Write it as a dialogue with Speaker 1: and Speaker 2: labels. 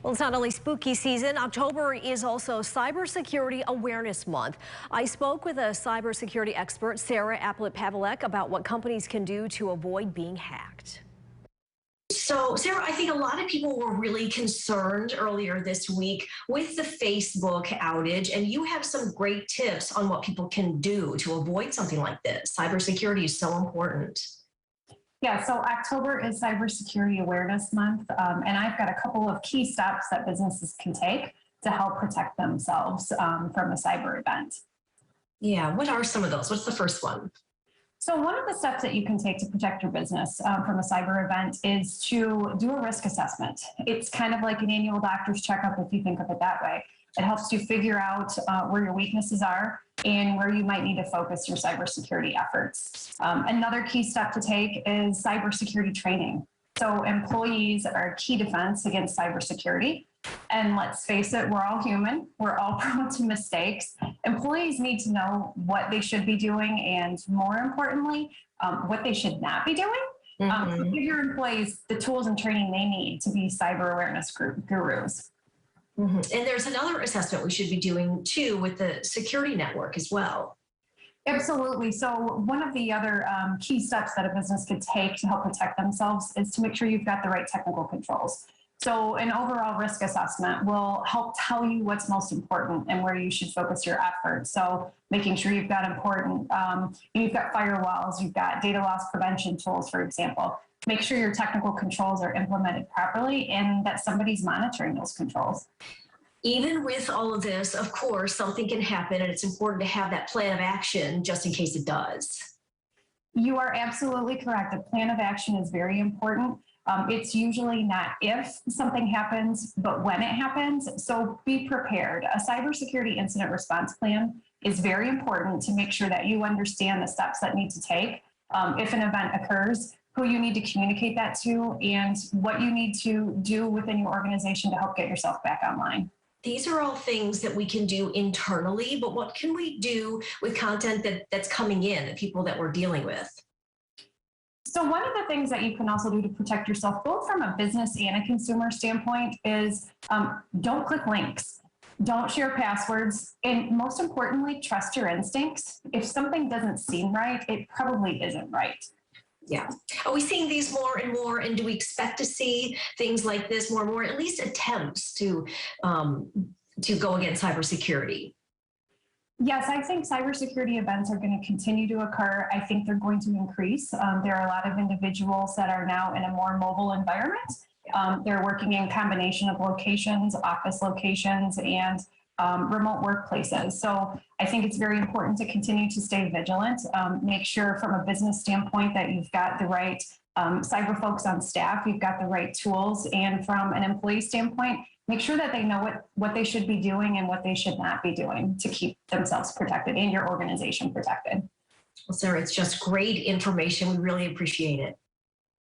Speaker 1: Well, it's not only spooky season. October is also Cybersecurity Awareness Month. I spoke with a cybersecurity expert, Sarah Applet-Pavelek, about what companies can do to avoid being hacked. So, Sarah, I think a lot of people were really concerned earlier this week with the Facebook outage, and you have some great tips on what people can do to avoid something like this. Cybersecurity is so important.
Speaker 2: Yeah, so October is Cybersecurity Awareness Month, and I've got a couple of key steps that businesses can take to help protect themselves from a cyber event.
Speaker 1: Yeah, what are some of those? What's the first one?
Speaker 2: So one of the steps that you can take to protect your business from a cyber event is to do a risk assessment. It's kind of like an annual doctor's checkup if you think of it that way. It helps you figure out where your weaknesses are and where you might need to focus your cybersecurity efforts. Another key step to take is cybersecurity training. So employees are a key defense against cybersecurity. And let's face it, we're all human. We're all prone to mistakes. Employees need to know what they should be doing and, more importantly, what they should not be doing. So give your employees the tools and training they need to be cyber awareness gurus.
Speaker 1: And there's another assessment we should be doing too with the security network as well.
Speaker 2: Absolutely. So one of the other key steps that a business could take to help protect themselves is to make sure you've got the right technical controls. So an overall risk assessment will help tell you what's most important and where you should focus your efforts. So making sure you've got you've got firewalls, you've got data loss prevention tools, for example. Make sure your technical controls are implemented properly and that somebody's monitoring those controls.
Speaker 1: Even with all of this, of course, something can happen, and it's important to have that plan of action just in case it does.
Speaker 2: You are absolutely correct. A plan of action is very important. It's usually not if something happens, but when it happens. So be prepared. A cybersecurity incident response plan is very important to make sure that you understand the steps that need to take if an event occurs, who you need to communicate that to, and what you need to do within your organization to help get yourself back online.
Speaker 1: These are all things that we can do internally, but what can we do with content that's coming in, the people that we're dealing with?
Speaker 2: So one of the things that you can also do to protect yourself, both from a business and a consumer standpoint, is don't click links. Don't share passwords. And most importantly, trust your instincts. If something doesn't seem right, it probably isn't right.
Speaker 1: Yeah. Are we seeing these more and more? And do we expect to see things like this more and more, at least attempts to go against cybersecurity?
Speaker 2: Yes, I think cybersecurity events are going to continue to occur. I think they're going to increase. There are a lot of individuals that are now in a more mobile environment. They're working in combination of locations, office locations, and remote workplaces. So I think it's very important to continue to stay vigilant. Make sure from a business standpoint that you've got the right cyber folks on staff, you've got the right tools, and from an employee standpoint, make sure that they know what they should be doing and what they should not be doing to keep themselves protected and your organization protected.
Speaker 1: Well, Sarah, it's just great information. We really appreciate it.